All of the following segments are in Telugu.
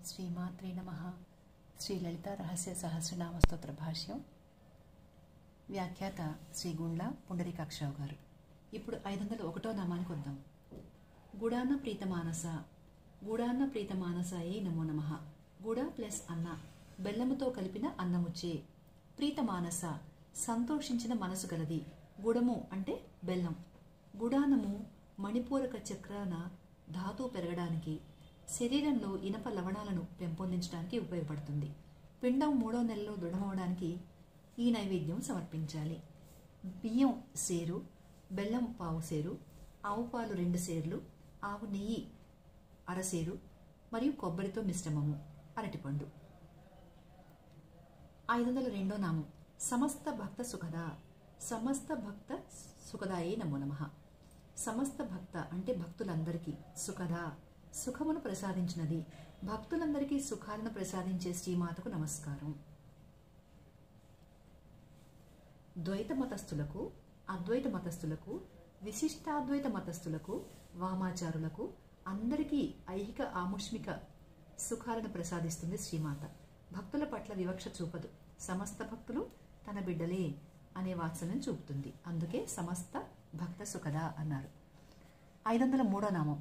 శ్రీమాత్రే నమః. శ్రీ లలిత రహస్య సహస్రనామ స్తోత్ర భాష్యం. వ్యాఖ్యాత శ్రీ గుండ్ల పుండరీకాక్షరావు గారు. ఇప్పుడు 501వ నామానికి వద్దాం. గుడాన్న ప్రీతమానస. గుడాన్న ప్రీతమానసాయే నమో నమః. గుడ ప్లస్ అన్న, బెల్లముతో కలిపిన అన్నముచ్చే. ప్రీతమానస, సంతోషించిన మనసు గలది. గుడము అంటే బెల్లం. గుడానము మణిపూరక చక్రాన ధాతువు పెరగడానికి, శరీరంలో ఇనప లవణాలను పెంపొందించడానికి ఉపయోగపడుతుంది. పిండం 3వ నెలలో దృఢమవడానికి ఈ నైవేద్యం సమర్పించాలి. బియ్యం సేరు, బెల్లం పావు సేరు, ఆవు పాలు 2 సేర్లు, ఆవు నెయ్యి అరసేరు మరియు కొబ్బరితో మిశ్రమము, అరటిపండు. 502వ నామం. సమస్త భక్త సుఖద. సమస్త భక్త సుఖదాయే నమో నమః. సమస్త భక్త అంటే భక్తులందరికీ, సుఖద సుఖమును ప్రసాదించినది, భక్తులందరికీ సుఖాలను ప్రసాదించే శ్రీమాతకు నమస్కారం. ద్వైత మతస్థులకు, అద్వైత మతస్థులకు, విశిష్టాద్వైత మతస్థులకు, వామాచారులకు అందరికీ ఐహిక ఆముష్మిక సుఖాలను ప్రసాదిస్తుంది శ్రీమాత. భక్తుల పట్ల వివక్ష చూపదు. సమస్త భక్తులు తన బిడ్డలే అనే వాత్సల్యం చూపుతుంది. అందుకే సమస్త భక్త సుఖద అన్నారు. 503వ నామం.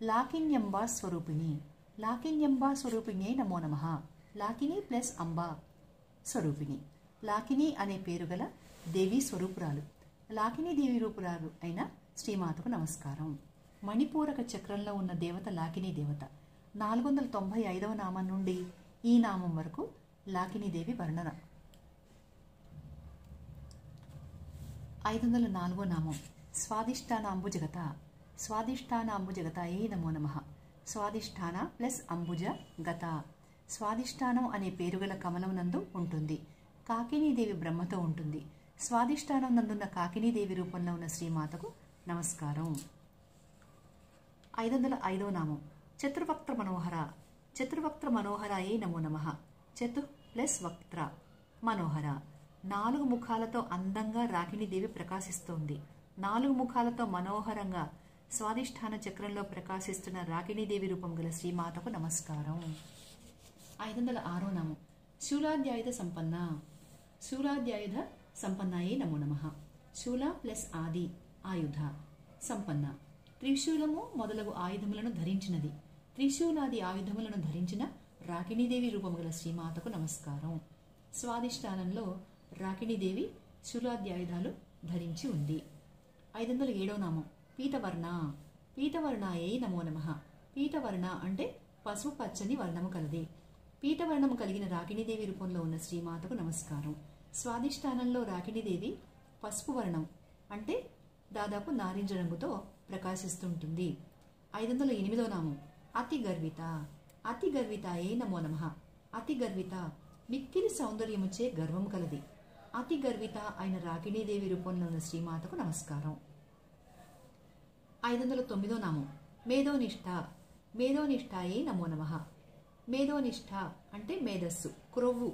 లాకిన్యంబా స్వరూపిణి. లాకిన్యంబా స్వరూపిణి నమో నమః. లాకిని ప్లస్ అంబా స్వరూపిణి. లాకిని అనే పేరు గల దేవి స్వరూపురాలు, లాకిని దేవి రూపురాలు అయిన శ్రీమాతకు నమస్కారం. మణిపూరక చక్రంలో ఉన్న దేవత లాకిని దేవత. 495వ నామం నుండి ఈ నామం వరకు లాకినీదేవి వర్ణన. 504వ నామం. స్వాదిష్టాన అంబుజగత. స్వాదిష్టాన అంబుజగతాయే నమో నమః. స్వాదిష్టాన ప్లస్ అంబుజ గత. స్వాదిష్టానం అనే పేరుగల కమలం నందు ఉంటుంది. కాకినీదేవి బ్రహ్మతో ఉంటుంది. స్వాదిష్టానం నందున్న కాకినీదేవి రూపంలో ఉన్న శ్రీమాతకు నమస్కారం. 505వ నామం. చతుర్వక్త్ర మనోహర. చతుర్వక్త్ర మనోహరాయే నమో నమః. చతు ప్లస్ వక్త్ర మనోహర. 4 ముఖాలతో అందంగా రాకినీదేవి ప్రకాశిస్తోంది. 4 ముఖాలతో మనోహరంగా స్వాదిష్టాన చక్రంలో ప్రకాశిస్తున్న రాకినీదేవి రూపం గల శ్రీమాతకు నమస్కారం. 506వ నామం. శూలాధ్యాయుధ సంపన్న. శూలాధ్యాయుధ సంపన్నాయే నమో నమః. శూల ప్లస్ ఆది ఆయుధ సంపన్న. త్రిశూలము మొదలగు ఆయుధములను ధరించినది. త్రిశూలాది ఆయుధములను ధరించిన రాకినీదేవి రూపం గల శ్రీమాతకు నమస్కారం. స్వాదిష్టానంలో రాకినీదేవి శూలాధ్యాయుధాలు ధరించి ఉంది. 507వ నామం. పీతవర్ణ. పీతవర్ణాయే నమో నమః. పీతవర్ణ అంటే పసుపు పచ్చని వర్ణము కలది. పీతవర్ణము కలిగిన రాకినీదేవి రూపంలో ఉన్న శ్రీమాతకు నమస్కారం. స్వాదిష్టానంలో రాకినీదేవి పసుపు వర్ణం అంటే దాదాపు నారింజ రంగుతో ప్రకాశిస్తుంటుంది. 508వ నామం. అతి గర్విత. అతి గర్వితాయే నమో నమః. అతి గర్విత మిక్కిలి సౌందర్యముచే గర్వము కలది. అతి గర్విత అయిన రాకినీదేవి రూపంలో ఉన్న శ్రీమాతకు నమస్కారం. 509వ నామం. మేధోనిష్ట. మేధోనిష్టాయే నమో నమః. మేధోనిష్ట అంటే మేధస్సు, క్రొవ్వు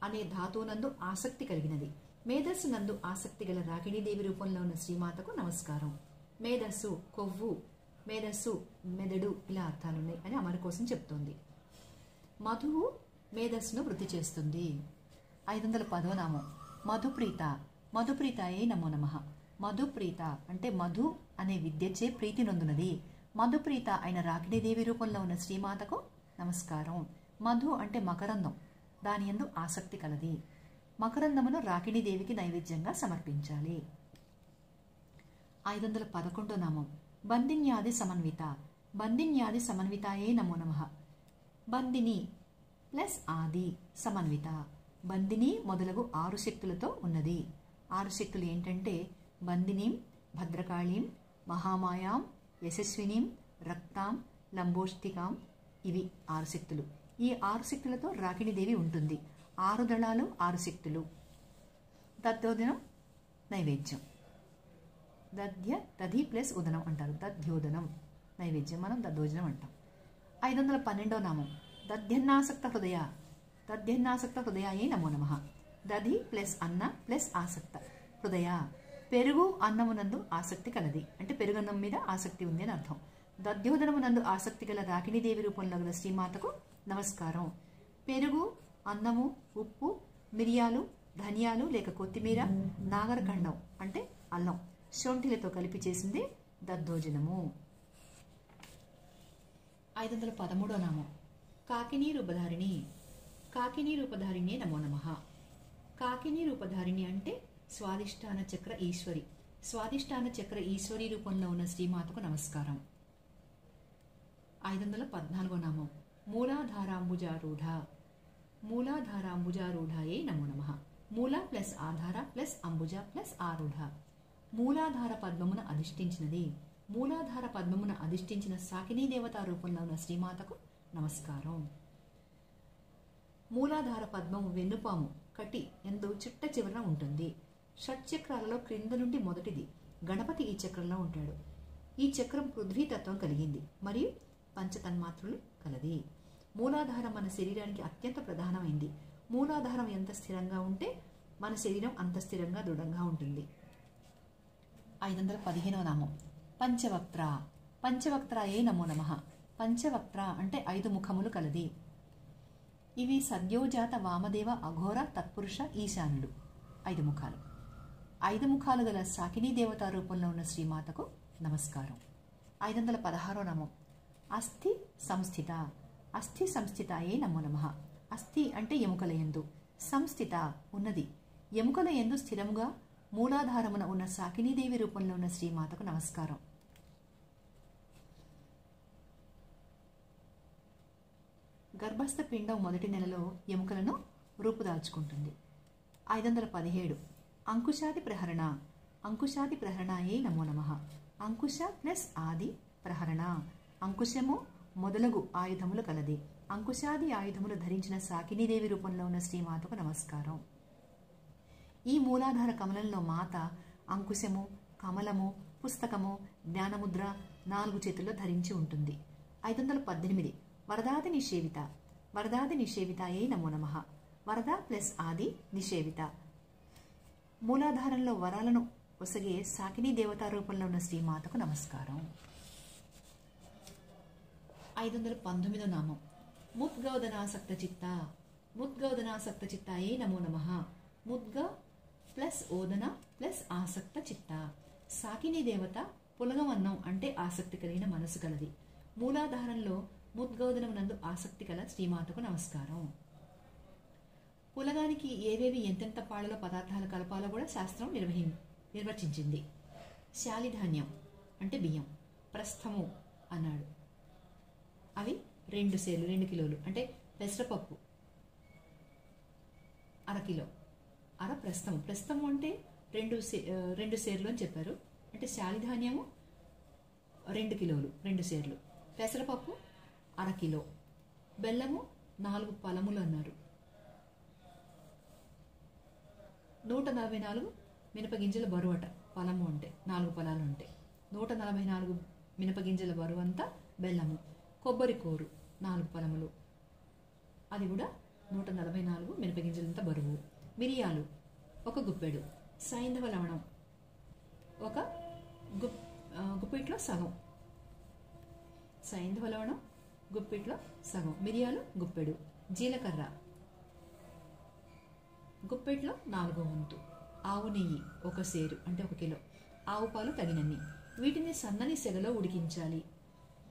అనే ధాతువునందు ఆసక్తి కలిగినది. మేధస్సు నందు ఆసక్తి గల రాకినీదేవి రూపంలో ఉన్న శ్రీమాతకు నమస్కారం. మేధస్సు కొవ్వు, మేధస్సు మెదడు ఇలా అర్థాలున్నాయి అని అమర కోసం చెప్తోంది. మధువు మేధస్సును వృద్ధి చేస్తుంది. 510వ నామం. మధుప్రీత. మధుప్రీతాయే నమో నమః. మధుప్రీత అంటే మధు అనే విద్యచే ప్రీతి నొందునది. మధుప్రీత అయిన రాకినీదేవి రూపంలో ఉన్న శ్రీమాతకు నమస్కారం. మధు అంటే మకరందం, దాని యందు ఆసక్తి కలది. మకరందమును రాకినీదేవికి నైవేద్యంగా సమర్పించాలి. 511వ నామం. బందిన్యాది సమన్విత. బందిన్యాది సమన్వితాయే నమో నమః. బందిని ప్లస్ ఆది సమన్విత. బందిని మొదలగు 6 శక్తులతో ఉన్నది. 6 శక్తులు ఏంటంటే బందినీం, భద్రకాళీం, మహామాయాం, యశస్వినీం, రక్తాం, లంబోష్టికాం. ఇవి 6 శక్తులు. ఈ 6 శక్తులతో రాకినీదేవి ఉంటుంది. 6 దళాలు 6 శక్తులు. దద్దోదనం నైవేద్యం. దధి ప్లస్ ఉదనం అంటారు. దధ్యోదనం నైవేద్యం మనం దద్దోజనం అంటాం. 512వ నామం. దధ్యన్నాసక్త హృదయ. దధ్యన్నాసక్త హృదయాయే నమో నమః. దధి ప్లస్ అన్న ప్లస్ ఆసక్త హృదయ. పెరుగు అన్నమునందు ఆసక్తి కలది అంటే పెరుగన్నం మీద ఆసక్తి ఉంది అని అర్థం. దధ్యోదనమునందు ఆసక్తి గల రాకినీదేవి రూపంలో గల శ్రీమాతకు నమస్కారం. పెరుగు, అన్నము, ఉప్పు, మిరియాలు, ధనియాలు లేక కొత్తిమీర, నాగరఖండం అంటే అల్లం, శొంఠిలతో కలిపి చేసింది దద్దోజనము. 513వ నామం కాకినీ రూపధారిణి. కాకినీ రూపధారిణి నమో నమః. కాకినీ రూపధారిణి అంటే స్వాదిష్టాన చక్ర ఈశ్వరి. స్వాదిష్టాన చక్ర ఈశ్వరి రూపంలో ఉన్న శ్రీమాతకు నమస్కారం. 514వ నామం మూలాధారాంబుజారూఢ. మూలాధారాంబుజారూఢాయే నమో నమః. మూల ప్లస్ ఆధార ప్లస్ అంబుజ ప్లస్ ఆరూఢ. మూలాధార పద్మమున అధిష్ఠించినది. మూలాధార పద్మమున అధిష్ఠించిన సాకినీ దేవతా రూపంలో ఉన్న శ్రీమాతకు నమస్కారం. మూలాధార పద్మము వెన్నుపాము కటి ఎందు చిట్ట చివరన ఉంటుంది. షట్చక్రాలలో క్రింద నుండి మొదటిది. గణపతి ఈ చక్రంలో ఉంటాడు. ఈ చక్రం పృథ్వీతత్వం కలిగింది మరియు పంచతన్మాత్రులు కలది. మూలాధారం మన శరీరానికి అత్యంత ప్రధానమైంది. మూలాధారం ఎంత స్థిరంగా ఉంటే మన శరీరం అంత స్థిరంగా దృఢంగా ఉంటుంది. 515వ నామం పంచవక్త్ర. పంచవక్త్రాయే నమో నమః. పంచవక్త్ర అంటే 5 ముఖములు కలది. ఇవి సద్యోజాత వామదేవ అఘోర తత్పురుష ఈశానులు. 5 ముఖాలు. 5 ముఖాలు గల సాకినీ దేవతా రూపంలో ఉన్న శ్రీమాతకు నమస్కారం. 516వ నామం అస్థి సంస్థిత. అస్థి సంస్థితాయే నమో నమః. అస్థి అంటే ఎముకల యందు, సంస్థిత ఉన్నది. ఎముకల యందు స్థిరముగా మూలాధారమున ఉన్న సాకినీదేవి రూపంలో ఉన్న శ్రీమాతకు నమస్కారం. గర్భస్థ పిండం మొదటి నెలలో ఎముకలను రూపుదాల్చుకుంటుంది. 517 అంకుశాది ప్రహరణ. అంకుశాది ప్రహరణాయే నమో నమః. అంకుశ ప్లస్ ఆది ప్రహరణ. అంకుశము మొదలగు ఆయుధములు కలది. అంకుశాది ఆయుధములు ధరించిన సాకినీదేవి రూపంలో ఉన్న శ్రీమాతకు నమస్కారం. ఈ మూలాధార కమలంలో మాత అంకుశము, కమలము, పుస్తకము, జ్ఞానముద్ర 4 చేతుల్లో ధరించి ఉంటుంది. 518 వరదాది నిషేవిత. వరదాది నిషేవితాయే నమో నమః. వరద ప్లస్ ఆది నిషేవిత. మూలాధారంలో వరాలను ఒసగే సాకినీ దేవతా రూపంలో ఉన్న శ్రీమాతకు నమస్కారం. 519వ నామం ముద్గౌదనాసక్త చిత్త. ముద్గౌదనాసక్త చిత్తాయే నమో నమః. ముద్గ ప్లస్ ఓదన ప్లస్ ఆసక్త చిత్త. సాకినీ దేవత పులగమన్నం అంటే ఆసక్తి కలిగిన మనసు కలది. మూలాధారంలో ముద్గౌదనం నందు ఆసక్తి కల శ్రీమాతకు నమస్కారం. పులగానికి ఏవేవి ఎంతెంత పాళ్ళలో పదార్థాలు కలపాలో కూడా శాస్త్రం నిర్వచించింది. శాలిధాన్యం అంటే బియ్యం, ప్రస్థము అన్నాడు. అవి 2 కిలోలు అంటే పెసరపప్పు అరకిలో, అర ప్రస్థము. ప్రస్థము అంటే 2 సేర్లు అని చెప్పారు. అంటే శాలిధాన్యము 2 కిలోలు 2 సేర్లు, పెసరపప్పు అరకిలో, బెల్లము 4 పలములు అన్నారు. 144 మినపగింజల బరువు అట. పలము అంటే 4 పలాలు ఉంటాయి. 144 మినపగింజల బరువు అంతా బెల్లము. కొబ్బరి కూరు 4 పలములు, అది కూడా 144 మినపగింజలంతా బరువు. మిరియాలు 1 గుప్పెడు. సైంధవ లవణం 1 గుప్పిట్లో సగం. సైంధవ లవణం గుప్పిట్లో సగం. మిరియాలు గుప్పెడు. జీలకర్ర గుప్పెట్లో 4వ వంతు. ఆవు నెయ్యి 1 సేరు అంటే 1 కిలో. ఆవు పాలు తగినన్ని. వీటిని సన్నని సెగలో ఉడికించాలి.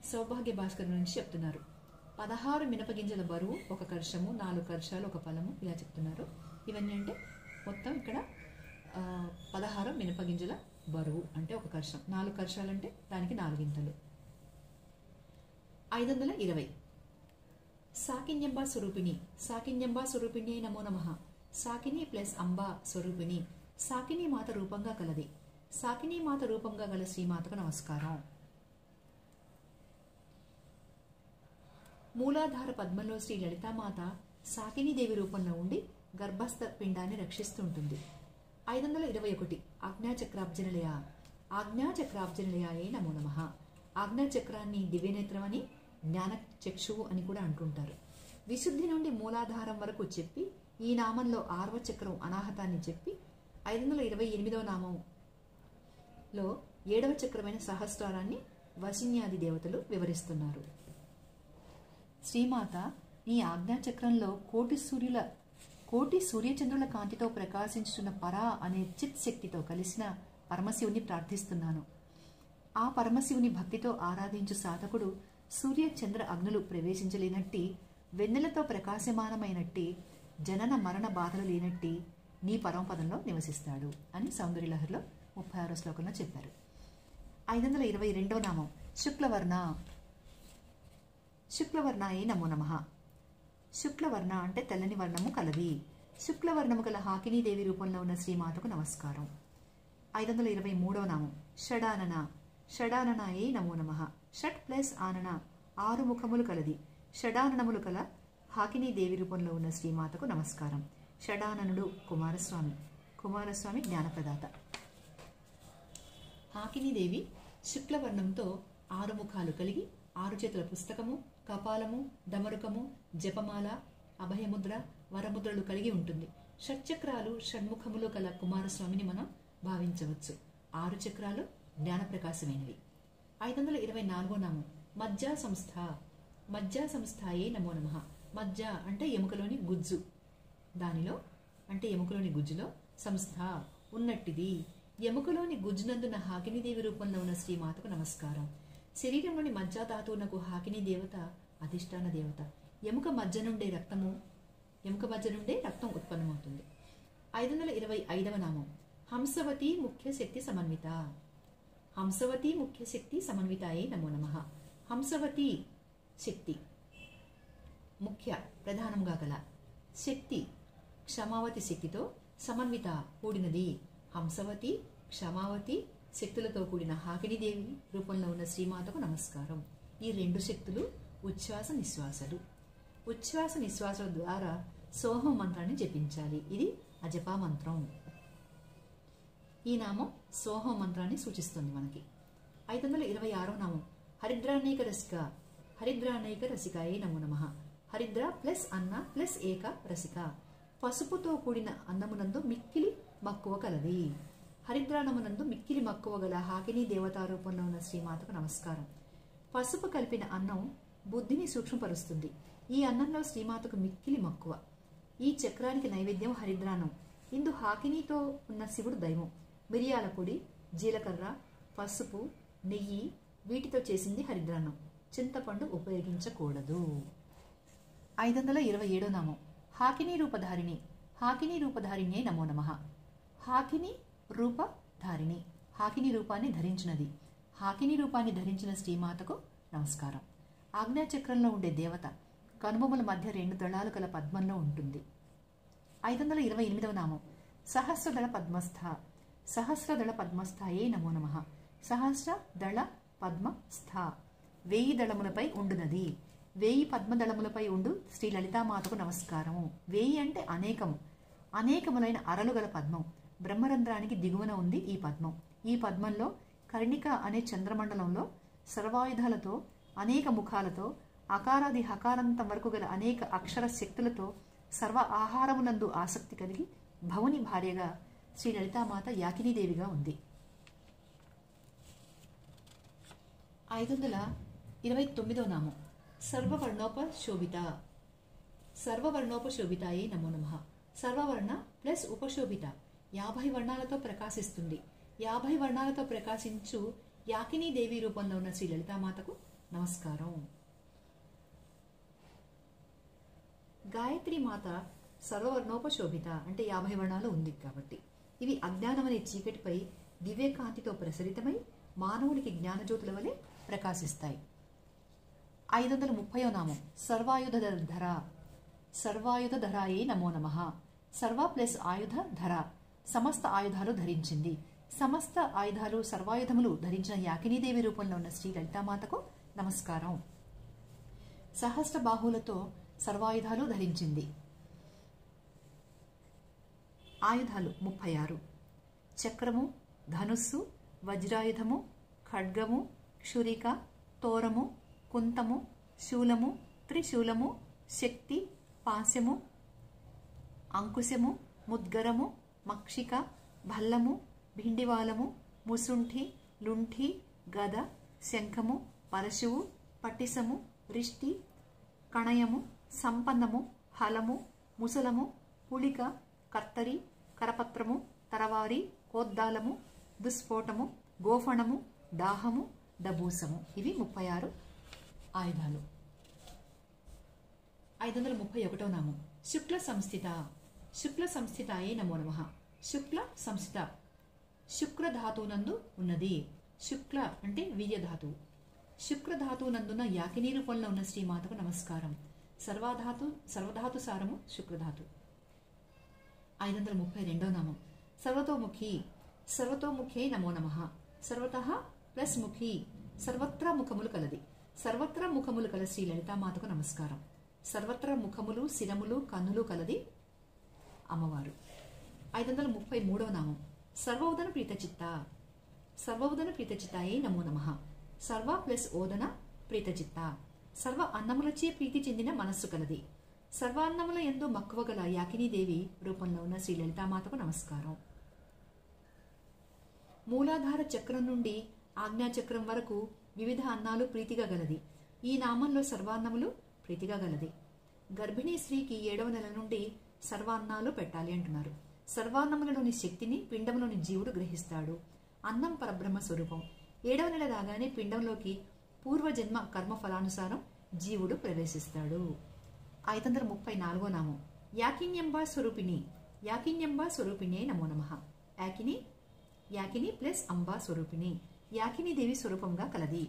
సౌభాగ్య భాస్కర్ నుంచి చెప్తున్నారు. 16 మినపగింజల బరువు 1 కర్షము, 4 కర్షాలు 1 పలము, ఇలా చెప్తున్నారు. ఇవన్నీ అంటే మొత్తం ఇక్కడ 16 మినపగింజల బరువు అంటే 1 కర్షం. 4 కర్షాలంటే దానికి 4 గింతలు. 520 సాకిన్యంబా స్వరూపిణి. సాకిన్యంబా స్వరూపిణి నమో నమః. సాకిని ప్లస్ అంబా స్వరూపిణి. సాకినీ మాత రూపంగా కలది. సాకినీ మాత రూపంగా గల శ్రీమాతకు నమస్కారం. మూలాధార పద్మంలో శ్రీ లలితామాత సాకినీదేవి రూపంలో ఉండి గర్భస్థ పిండాన్ని రక్షిస్తుంటుంది. 521 ఆజ్ఞాచక్రాబ్జనిలయ. ఆజ్ఞాచక్రాబ్జనిలయాయే నమో నమః. ఆజ్ఞాచక్రాన్ని దివ్యనేత్రం అని, జ్ఞాన చక్షువు అని కూడా అంటుంటారు. విశుద్ధి నుండి మూలాధారం వరకు చెప్పి ఈ నామంలో 6వ చక్రం అనాహతాన్ని చెప్పి 528వ నామంలో 7వ చక్రమైన సహస్రారాన్ని వశిన్యాది దేవతలు వివరిస్తున్నారు. శ్రీమాత నీ ఆజ్ఞాచక్రంలో కోటి సూర్యచంద్రుల కాంతితో ప్రకాశించున్న పరా అనే చిత్ శక్తితో కలిసిన పరమశివుని ప్రార్థిస్తున్నాను. ఆ పరమశివుని భక్తితో ఆరాధించు సాధకుడు సూర్య చంద్ర అగ్నులు ప్రవేశించలేనట్టి, వెన్నెలతో ప్రకాశమానమైనట్టి, జనన మరణ బాధలు లేనట్టి నీ పరమపదంలో నివసిస్తాడు అని సౌందర్యలహరిలో 36వ శ్లోకంలో చెప్పారు. 522వ నామం శుక్లవర్ణ. శుక్లవర్ణాయే నమో నమః. శుక్లవర్ణ అంటే తెల్లని వర్ణము కలది. శుక్లవర్ణము గల హాకినీదేవి రూపంలో ఉన్న శ్రీమాతకు నమస్కారం. 523వ నామం షడానన. షడాననాయే నమో నమః. షట్ ప్లస్ ఆనన 6 ముఖములు కలది. షడాననములు కల హాకినీదేవి రూపంలో ఉన్న శ్రీమాతకు నమస్కారం. షడాననుడు కుమారస్వామి జ్ఞానప్రదాత. హాకినీదేవి శుక్లవర్ణంతో 6 ముఖాలు కలిగి 6 చేతుల పుస్తకము, కపాలము, డమరుకము, జపమాల, అభయముద్ర, వరముద్రలు కలిగి ఉంటుంది. షట్చక్రాలు షణ్ముఖములు గల కుమారస్వామిని మనం భావించవచ్చు. 6 చక్రాలు జ్ఞానప్రకాశమైనవి. 524వ నామం మజ్జా సంస్థ. మజ్జా సంస్థాయే నమో నమః. మజ్జ అంటే ఎముకలోని గుజ్జు. ఎముకలోని గుజ్జులో సంస్థ ఉన్నట్టిది. ఎముకలోని గుజ్జునందున హాకినీదేవి రూపంలో ఉన్న శ్రీమాతకు నమస్కారం. శరీరంలోని మజ్జాధాతువునకు హాకినీ దేవత అధిష్టాన దేవత. ఎముక మధ్య నుండే రక్తం ఉత్పన్నమవుతుంది. 525వ నామం హంసవతి ముఖ్య శక్తి సమన్విత. హంసవతి ముఖ్య శక్తి సమన్వితాయే నమో నమః. హంసవతి శక్తి ముఖ్య ప్రధానంగా గల శక్తి క్షమావతి శక్తితో సమన్విత కూడినది. హంసవతి క్షమావతి శక్తులతో కూడిన హాకినీదేవి రూపంలో ఉన్న శ్రీమాతకు నమస్కారం. ఈ 2 శక్తులు ఉచ్ఛ్వాస నిశ్వాసలు. ఉచ్ఛ్వాస నిశ్వాసాల ద్వారా సోహం మంత్రాన్ని జపించాలి. ఇది అజపా మంత్రం. ఈ నామం సోహం మంత్రాన్ని సూచిస్తుంది మనకి. 526వ నామం హరిద్రానేక రసిక. హరిద్రానేక రసికాయే నమో నమః. హరిద్ర ప్లస్ అన్న ప్లస్ ఏక రసిక. పసుపుతో కూడిన అన్నమునందు మిక్కిలి మక్కువ కలది. హరిద్రానమునందు మిక్కిలి మక్కువ గల హాకినీ దేవతా రూపంలో ఉన్న శ్రీమాతకు నమస్కారం. పసుపు కలిపిన అన్నం బుద్ధిని సూక్ష్మపరుస్తుంది. ఈ అన్నంలో శ్రీమాతకు మిక్కిలి మక్కువ. ఈ చక్రానికి నైవేద్యం హరిద్రాన్నం. ఇందు హాకినీతో ఉన్న శివుడు దైవం. మిరియాల పొడి, జీలకర్ర, పసుపు, నెయ్యి వీటితో చేసింది హరిద్రాన్నం. చింతపండు ఉపయోగించకూడదు. 527వ నామం హాకినీ రూపధారిణి. హాకినీ రూపధారిణ్యే నమో నమః. హాకినీ రూపధారిణి హాకినీ రూపాన్ని ధరించినది. హాకినీ రూపాన్ని ధరించిన శ్రీమాతకు నమస్కారం. ఆజ్ఞాచక్రంలో ఉండే దేవత కనుబొమ్మల మధ్య 2 దళాలు గల పద్మంలో ఉంటుంది. 528వ నామం సహస్రదళ పద్మస్థ. సహస్రదళ పద్మస్థాయే నమో నమః. సహస్రదళ పద్మస్థ 1000 దళములపై ఉండునది. 1000 పద్మదళములపై ఉండు శ్రీ లలితామాతకు నమస్కారము. 1000 అంటే అనేకములైన అరలు గల పద్మం. బ్రహ్మరంధ్రానికి దిగువన ఉంది ఈ పద్మం. ఈ పద్మంలో కర్ణిక అనే చంద్రమండలంలో సర్వాయుధాలతో, అనేక ముఖాలతో, అకారాది హకారంతం వరకు గల అనేక అక్షర శక్తులతో సర్వ ఆహారమునందు ఆసక్తి కలిగి భవుని భార్యగా శ్రీ లలితామాత యాకినీదేవిగా ఉంది. 529వ నామం సర్వవర్ణోపశోభిత. సర్వవర్ణోపశోభితాయే నమో నమః. సర్వవర్ణ ప్లస్ ఉపశోభిత 50 వర్ణాలతో ప్రకాశిస్తుంది. 50 వర్ణాలతో ప్రకాశించు యాకినీదేవి రూపంలో ఉన్న శ్రీ లలితామాతకు నమస్కారం. గాయత్రి మాత సర్వవర్ణోపశోభిత అంటే 50 వర్ణాలు ఉంది కాబట్టి ఇవి అజ్ఞానమనే చీకటిపై దివ్యకాంతితో ప్రసరితమై మానవునికి జ్ఞానజ్యోతుల వలె ప్రకాశిస్తాయి. 530వ నామం సర్వాయుధధర. సర్వాయుధధరాయే నమో నమః. సర్వ ప్లస్ ఆయుధ ధర సమస్త ఆయుధాలు ధరించింది. సమస్త ఆయుధాలు సర్వాయుధములు ధరించిన యాకినీదేవి రూపంలో ఉన్న శ్రీ లలితామాతకు నమస్కారం. సహస్ర బాహువులతో సర్వాయుధాలు ధరించింది. ఆయుధాలు 36. చక్రము, ధనుస్సు, వజ్రాయుధము, ఖడ్గము, క్షురిక, తోరము, కుంతము, శూలము, త్రిశూలము, శక్తి, పాశము, అంకుశము, ముద్గరము, మక్షిక, భల్లము, భిండివాలము, ముసుంఠి, లుంఠి, గద, శంఖము, పరశువు, పట్టిసము, రిష్టి, కణయము, సంపన్నము, హలము, ముసలము, పులిక, కత్తరి, కరపత్రము, తరవారి, కోద్దాలము, దుస్ఫోటము, గోఫణము, దాహము, దబూసము. ఇవి 36 ఆయుధాలు. 531వ నామం శుక్ల సంస్థిత. శుక్ల సంస్థితాయే నమో నమః. శుక్ల సంస్థిత శుక్రధాతువునందు ఉన్నది. శుక్ల అంటే వీర్యధాతువు. శుక్రధాతువునందున్న యాకినీ రూపంలో ఉన్న శ్రీమాతకు నమస్కారం. సర్వధాతు సారము శుక్రధాతు. 532వ నామం సర్వతోముఖి. సర్వతోముఖే నమో నమః. సర్వతః ప్లస్ ముఖి, సర్వత్రా ముఖములు కలది. సర్వత్రా ముఖములు కల శ్రీ లలితామాతకు నమస్కారం. సర్వత్రా ముఖములు, శిరములు, కన్నులు కలది అమ్మవారు. 533వ నామం సర్వోదన ప్రీతచిత్త. సర్వోదన ప్రీతచిత్తాయే నమో నమః. సర్వ ప్లస్ ఓదన ప్రీతచిత్త. సర్వ అన్నములచే ప్రీతి చెందిన మనస్సు కలది. సర్వ అన్నముల యందు మక్కువ గల యాకినీదేవి రూపంలో ఉన్న శ్రీ లలితామాతకు నమస్కారం. మూలాధార చక్రం నుండి ఆజ్ఞాచక్రం వరకు వివిధ అన్నాలు ప్రీతిగా గలది. ఈ నామంలో సర్వాన్నములు ప్రీతిగా గలది. గర్భిణీ స్త్రీకి 7వ నెల నుండి సర్వాన్నాలు పెట్టాలి అంటున్నారు. సర్వాన్నములలోని శక్తిని పిండంలోని జీవుడు గ్రహిస్తాడు. అన్నం పరబ్రహ్మ స్వరూపం. 7వ నెల రాగానే పిండంలోకి పూర్వజన్మ కర్మ ఫలానుసారం జీవుడు ప్రవేశిస్తాడు. 534వ నామం యాకిన్యంబా స్వరూపిణి. యాకిన్యంబా స్వరూపిణే నమో నమః. యాకిని ప్లస్ అంబా స్వరూపిణి. యాకినీదేవి స్వరూపంగా కలది.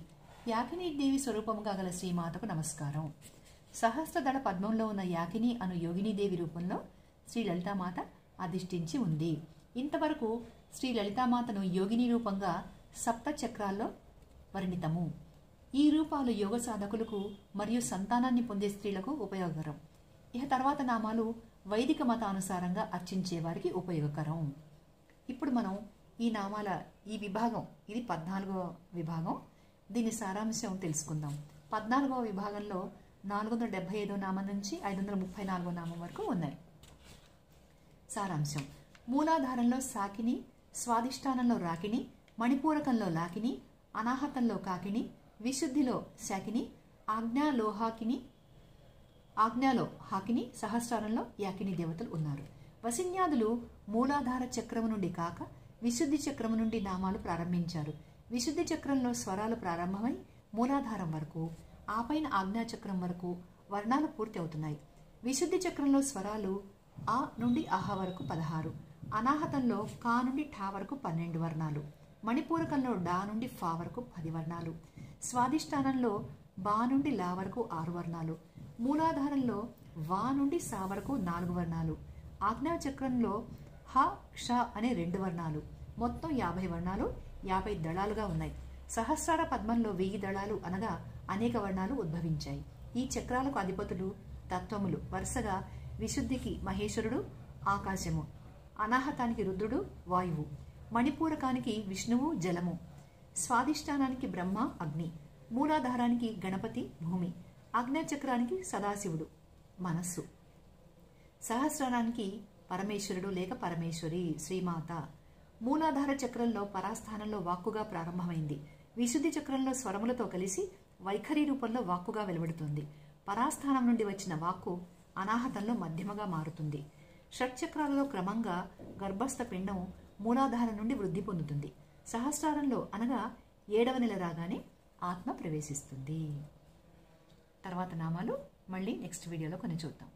యాకినీదేవి స్వరూపంగా గల శ్రీమాతకు నమస్కారం. సహస్రదళ పద్మంలో ఉన్న యాకిని అను యోగినీదేవి రూపంలో శ్రీ లలితామాత అధిష్ఠించి ఉంది. ఇంతవరకు శ్రీ లలితామాతను యోగిని రూపంగా సప్త చక్రాల్లో వర్ణితము. ఈ రూపాలు యోగ సాధకులకు మరియు సంతానాన్ని పొందే స్త్రీలకు ఉపయోగకరం. ఇక తర్వాత నామాలు వైదిక మతానుసారంగా అర్చించే వారికి ఉపయోగకరం. ఇప్పుడు మనం ఈ నామాల ఈ విభాగం, ఇది 14వ విభాగం, దీని సారాంశం తెలుసుకుందాం. 14వ విభాగంలో 475వ నామం నుంచి 534వ నామం వరకు ఉన్నాయి. సారాంశం: మూలాధారంలో సాకిని, స్వాదిష్టానంలో రాకిని, మణిపూరకంలో లాకిని, అనాహతంలో కాకిని, విశుద్ధిలో శాకిని, ఆజ్ఞాలో హాకిని, సహస్రారంలో యాకిని దేవతలు ఉన్నారు. వసిన్యాదులు మూలాధార చక్రము నుండి కాక విశుద్ధి చక్రము నుండి నామాలు ప్రారంభించారు. విశుద్ధి చక్రంలో స్వరాలు ప్రారంభమై మూలాధారం వరకు, ఆపైన ఆజ్ఞాచక్రం వరకు వర్ణాలు పూర్తి అవుతున్నాయి. విశుద్ధి చక్రంలో స్వరాలు ఆ నుండి ఆహ వరకు 16, అనాహతంలో కా నుండి ఠా వరకు 12 వర్ణాలు, మణిపూరకంలో డా నుండి ఫా వరకు 10 వర్ణాలు, స్వాదిష్టానంలో బా నుండి లా వరకు 6 వర్ణాలు, మూలాధారంలో వా నుండి సా వరకు 4 వర్ణాలు, ఆజ్ఞాచక్రంలో హ క్ష అనే 2 వర్ణాలు, మొత్తం 50 వర్ణాలు 50 దళాలుగా ఉన్నాయి. సహస్రార పద్మంలో 1000 దళాలు అనగా అనేక వర్ణాలు ఉద్భవించాయి. ఈ చక్రాలకు అధిపతులు తత్వములు వరుసగా విశుద్ధికి మహేశ్వరుడు ఆకాశము, అనాహతానికి రుద్రుడు వాయువు, మణిపూరకానికి విష్ణువు జలము, స్వాదిష్టానానికి బ్రహ్మ అగ్ని, మూలాధారానికి గణపతి భూమి, ఆజ్ఞాచక్రానికి సదాశివుడు మనస్సు, సహస్రారానికి పరమేశ్వరుడు లేక పరమేశ్వరి శ్రీమాత. మూలాధార చక్రంలో పరాస్థానంలో వాక్కుగా ప్రారంభమైంది. విశుద్ధి చక్రంలో స్వరములతో కలిసి వైఖరి రూపంలో వాక్కుగా వెలువడుతుంది. పరాస్థానం నుండి వచ్చిన వాక్కు అనాహతంలో మధ్యమగా మారుతుంది. షట్చక్రాలలో క్రమంగా గర్భస్థ పిండం మూలాధారం నుండి వృద్ధి పొందుతుంది. సహస్రారంలో అనగా 7వ నెల రాగానే ఆత్మ ప్రవేశిస్తుంది. తర్వాత నామాలు మళ్ళీ నెక్స్ట్ వీడియోలో కొన్ని చూద్దాం.